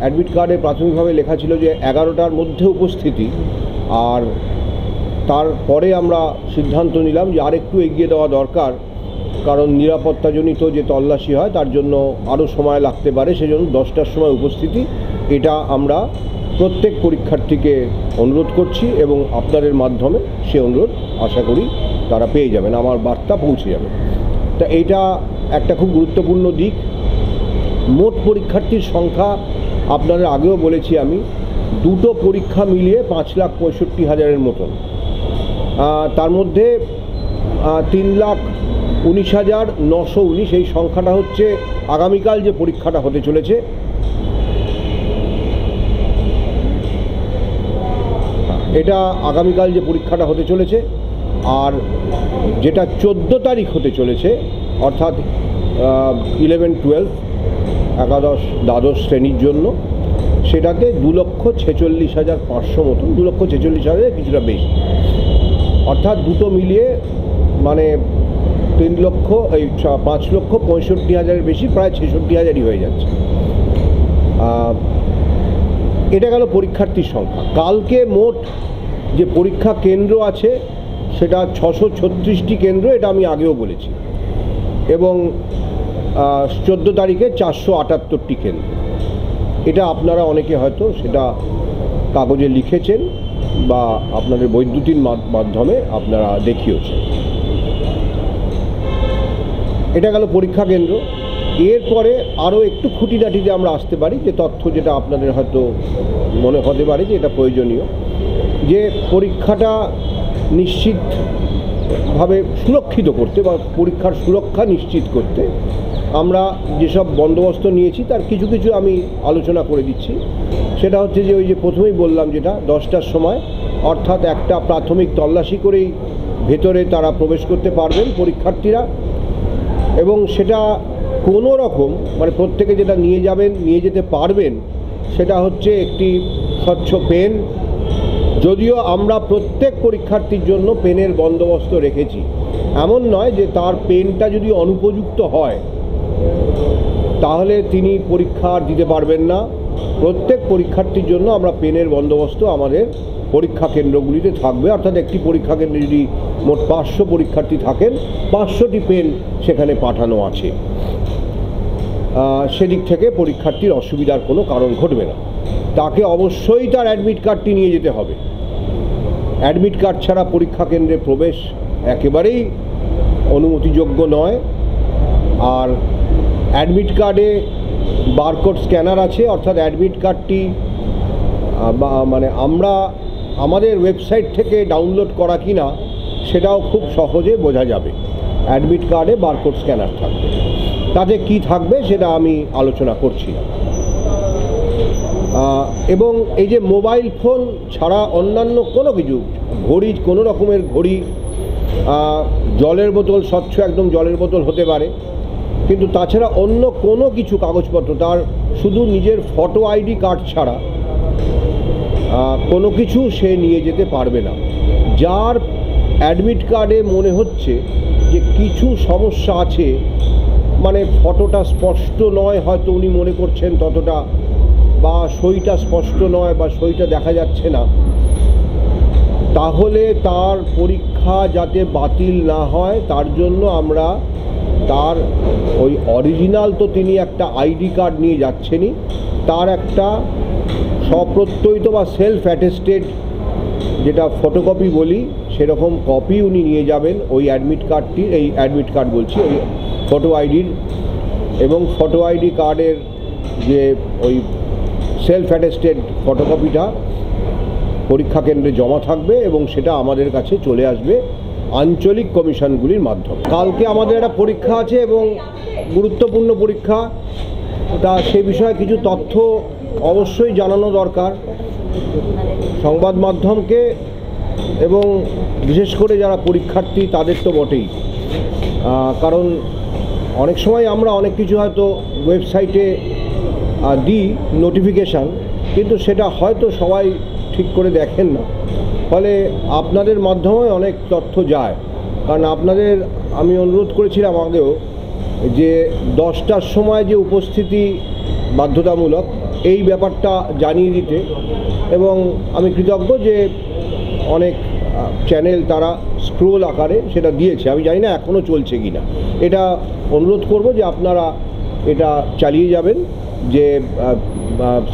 Admit কার্ডে প্রাথমিকভাবে লেখা ছিল যে 11টার মধ্যে উপস্থিতি, আর তারপরে আমরা সিদ্ধান্ত নিলাম যে আরেকটু এগিয়ে দেওয়া দরকার, কারণ নিরাপত্তাজনিত যে তল্লাশি হয় তার জন্য আরও সময় লাগতে পারে, সেজন্য 10টার সময় উপস্থিতি। এটা আমরা প্রত্যেক পরীক্ষার্থীকে অনুরোধ করছি এবং আপনাদের মাধ্যমে সে অনুরোধ আশা করি তারা পেয়ে যাবেন, আমার বার্তা পৌঁছে যাবে। তা এইটা একটা খুব গুরুত্বপূর্ণ দিক। মোট পরীক্ষার্থীর সংখ্যা আপনাদের আগেও বলেছি আমি, দুটো পরীক্ষা মিলিয়ে 5,65,000-এর মতন। তার মধ্যে 3,19,919 এই সংখ্যাটা হচ্ছে আগামীকাল যে পরীক্ষাটা হতে চলেছে। এটা আগামীকাল যে পরীক্ষাটা হতে চলেছে, আর যেটা 14 তারিখ হতে চলেছে, অর্থাৎ 11-12 একাদশ দ্বাদশ শ্রেণীর জন্য, সেটাতে 2,46,500 মতন, 2,46,000 কিছুটা বেশি, অর্থাৎ দুটো মিলিয়ে মানে 5,65,000-এর বেশি, প্রায় 66,000-ই হয়ে যাচ্ছে। এটা গেল পরীক্ষার্থীর সংখ্যা। কালকে মোট যে পরীক্ষা কেন্দ্র আছে সেটা 636টি কেন্দ্র, এটা আমি আগেও বলেছি, এবং 14 তারিখে 478টি কেন্দ্র। এটা আপনারা অনেকে হয়তো সেটা কাগজে লিখেছেন বা আপনাদের বৈদ্যুতিন মাধ্যমে আপনারা দেখিয়েছেন। এটা গেল পরীক্ষা কেন্দ্র। এরপরে আরও একটু খুঁটিনাটিতে আমরা আসতে পারি, যে তথ্য যেটা আপনাদের হয়তো মনে হতে পারে যে এটা প্রয়োজনীয়, যে পরীক্ষাটা নিশ্চিতভাবে সুরক্ষিত করতে বা পরীক্ষার সুরক্ষা নিশ্চিত করতে আমরা যেসব বন্দোবস্ত নিয়েছি তার কিছু কিছু আমি আলোচনা করে দিচ্ছি। সেটা হচ্ছে যে ওই যে প্রথমেই বললাম, যেটা 10টার সময়, অর্থাৎ একটা প্রাথমিক তল্লাশি করেই ভেতরে তারা প্রবেশ করতে পারবেন পরীক্ষার্থীরা, এবং সেটা কোনো রকম মানে প্রত্যেকে যেটা নিয়ে যেতে পারবেন সেটা হচ্ছে একটি স্বচ্ছ পেন। যদিও আমরা প্রত্যেক পরীক্ষার্থীর জন্য পেনের বন্দোবস্ত রেখেছি, এমন নয় যে তার পেনটা যদি অনুপযুক্ত হয় তাহলে তিনি পরীক্ষা দিতে পারবেন না। প্রত্যেক পরীক্ষার্থীর জন্য আমরা পেনের বন্দোবস্ত আমাদের পরীক্ষা কেন্দ্রগুলিতে থাকবে, অর্থাৎ একটি পরীক্ষা কেন্দ্রে যদি মোট 500 পরীক্ষার্থী থাকেন, 500টি পেন সেখানে পাঠানো আছে। সেদিক থেকে পরীক্ষার্থীর অসুবিধার কোনো কারণ ঘটবে না। তাকে অবশ্যই তার অ্যাডমিট কার্ডটি নিয়ে যেতে হবে। অ্যাডমিট কার্ড ছাড়া পরীক্ষা কেন্দ্রে প্রবেশ একেবারেই অনুমতিযোগ্য নয়। আর অ্যাডমিট কার্ডে বারকোড স্ক্যানার আছে, অর্থাৎ অ্যাডমিট কার্ডটি মানে আমরা আমাদের ওয়েবসাইট থেকে ডাউনলোড করা কিনা সেটাও খুব সহজে বোঝা যাবে। অ্যাডমিট কার্ডে বারকোড স্ক্যানার থাকবে, তাতে কি থাকবে সেটা আমি আলোচনা করছি না। এবং এই যে মোবাইল ফোন ছাড়া অন্যান্য কোনো কিছু, ঘড়ি, কোনো রকমের ঘড়ি, জলের বোতল, স্বচ্ছ একদম জলের বোতল হতে পারে, কিন্তু তাছাড়া অন্য কোনো কিছু কাগজপত্র, তার শুধু নিজের ফটো আইডি কার্ড ছাড়া কোনো কিছু সে নিয়ে যেতে পারবে না। যার অ্যাডমিট কার্ডে মনে হচ্ছে যে কিছু সমস্যা আছে, মানে ফটোটা স্পষ্ট নয়, হয়তো উনি মনে করছেন ততটা, বা সইটা স্পষ্ট নয় বা সইটা দেখা যাচ্ছে না, তাহলে তার পরীক্ষা যাতে বাতিল না হয় তার জন্য আমরা তার ওই অরিজিনাল, তো তিনি একটা আইডি কার্ড নিয়ে যাচ্ছেনই, তার একটা স্বপ্রত্যয়িত বা সেলফ অ্যাটেস্টেড, যেটা ফটোকপি বলি, সেরকম কপি উনি নিয়ে যাবেন ওই অ্যাডমিট কার্ডটি, এই অ্যাডমিট কার্ড বলছি, ওই ফটো আইডির, এবং ফটো আইডি কার্ডের যে ওই সেলফ অ্যাটেস্টেড ফটোকপিটা পরীক্ষা কেন্দ্রে জমা থাকবে এবং সেটা আমাদের কাছে চলে আসবে আঞ্চলিক কমিশনগুলির মাধ্যমে। কালকে আমাদের একটা পরীক্ষা আছে এবং গুরুত্বপূর্ণ পরীক্ষা, তা সে বিষয়ে কিছু তথ্য অবশ্যই জানানো দরকার সংবাদ মাধ্যমকে, এবং বিশেষ করে যারা পরীক্ষার্থী তাদের তো বটেই। কারণ অনেক সময় আমরা অনেক কিছু হয়তো ওয়েবসাইটে দিই নোটিফিকেশান, কিন্তু সেটা হয়তো সবাই ঠিক করে দেখেন না, ফলে আপনাদের মাধ্যমে অনেক তথ্য যায়। কারণ আপনাদের আমি অনুরোধ করেছিলাম আগেও যে 10টার সময় যে উপস্থিতি বাধ্যতামূলক, এই ব্যাপারটা জানিয়ে দিতে, এবং আমি কৃতজ্ঞ যে অনেক চ্যানেল তারা স্ক্রোল আকারে সেটা দিয়েছে। আমি জানি না এখনও চলছে কি না, এটা অনুরোধ করব যে আপনারা এটা চালিয়ে যাবেন, যে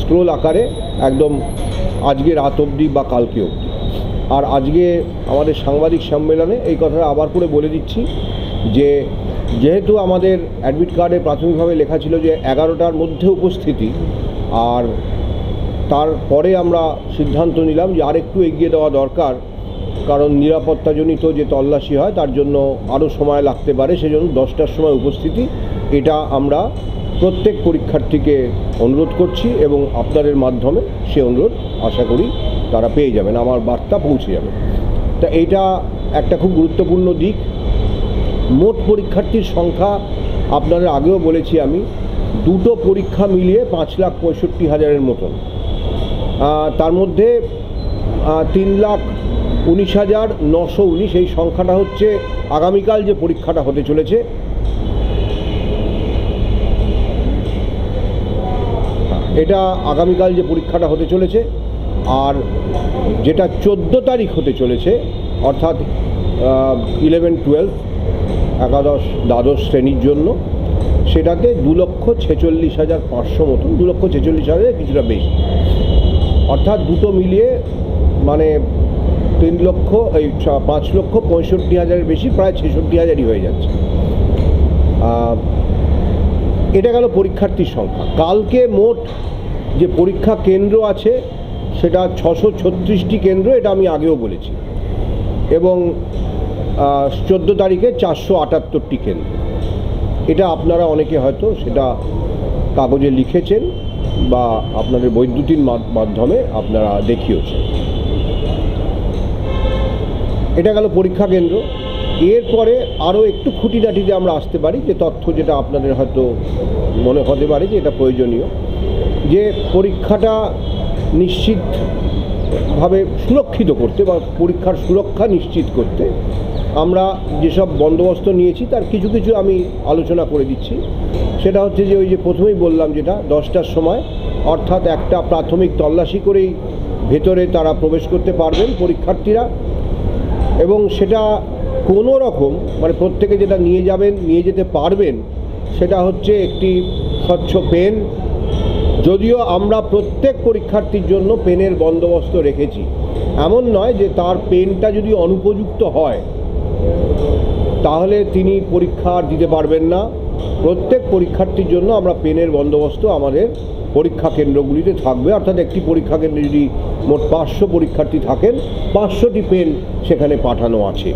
স্ক্রোল আকারে একদম আজকে রাত অবধি বা কালকে অবধি। আর আজকে আমাদের সাংবাদিক সম্মেলনে এই কথাটা আবার করে বলে দিচ্ছি যে যেহেতু আমাদের অ্যাডমিট কার্ডে প্রাথমিকভাবে লেখা ছিল যে 11টার মধ্যে উপস্থিতি, আর তারপরে আমরা সিদ্ধান্ত নিলাম যে আরেকটু এগিয়ে দেওয়া দরকার, কারণ নিরাপত্তাজনিত যে তল্লাশি হয় তার জন্য আরও সময় লাগতে পারে, সেজন্য 10টার সময় উপস্থিতি। এটা আমরা প্রত্যেক পরীক্ষার্থীকে অনুরোধ করছি এবং আপনাদের মাধ্যমে সে অনুরোধ আশা করি তারা পেয়ে যাবেন, আমার বার্তা পৌঁছে যাবে। তা এটা একটা খুব গুরুত্বপূর্ণ দিক। মোট পরীক্ষার্থীর সংখ্যা আপনাদের আগেও বলেছি আমি, দুটো পরীক্ষা মিলিয়ে 5,65,000-এর মতন। তার মধ্যে 3,19,919 এই সংখ্যাটা হচ্ছে আগামীকাল যে পরীক্ষাটা হতে চলেছে। এটা আগামীকাল যে পরীক্ষাটা হতে চলেছে, আর যেটা 14 তারিখ হতে চলেছে, অর্থাৎ 11-12 একাদশ দ্বাদশ শ্রেণীর জন্য, সেটাতে 2,46,500 মতন, 2,46,000 কিছুটা বেশি, অর্থাৎ দুটো মিলিয়ে মানে 5,65,000-এর বেশি, প্রায় 66,000-ই হয়ে যাচ্ছে। এটা গেল পরীক্ষার্থীর সংখ্যা। কালকে মোট যে পরীক্ষা কেন্দ্র আছে সেটা 636টি কেন্দ্র, এটা আমি আগেও বলেছি, এবং 14 তারিখে 478টি কেন্দ্র। এটা আপনারা অনেকে হয়তো সেটা কাগজে লিখেছেন বা আপনাদের বৈদ্যুতিন মাধ্যমে আপনারা দেখিয়েছেন। এটা গেল পরীক্ষা কেন্দ্র। এরপরে আরও একটু খুঁটিনাটিতে আমরা আসতে পারি, যে তথ্য যেটা আপনাদের হয়তো মনে হতে পারে যে এটা প্রয়োজনীয়, যে পরীক্ষাটা নিশ্চিতভাবে সুরক্ষিত করতে বা পরীক্ষার সুরক্ষা নিশ্চিত করতে আমরা যেসব বন্দোবস্ত নিয়েছি তার কিছু কিছু আমি আলোচনা করে দিচ্ছি। সেটা হচ্ছে যে ওই যে প্রথমেই বললাম, যেটা 10টার সময়, অর্থাৎ একটা প্রাথমিক তল্লাশি করেই ভেতরে তারা প্রবেশ করতে পারবেন পরীক্ষার্থীরা, এবং সেটা কোনো রকম মানে প্রত্যেকে যেটা নিয়ে যেতে পারবেন সেটা হচ্ছে একটি স্বচ্ছ পেন। যদিও আমরা প্রত্যেক পরীক্ষার্থীর জন্য পেনের বন্দোবস্ত রেখেছি, এমন নয় যে তার পেনটা যদি অনুপযুক্ত হয় তাহলে তিনি পরীক্ষা দিতে পারবেন না। প্রত্যেক পরীক্ষার্থীর জন্য আমরা পেনের বন্দোবস্ত আমাদের পরীক্ষা কেন্দ্রগুলিতে থাকবে, অর্থাৎ একটি পরীক্ষা কেন্দ্রে যদি মোট 500 পরীক্ষার্থী থাকেন, 500টি পেন সেখানে পাঠানো আছে।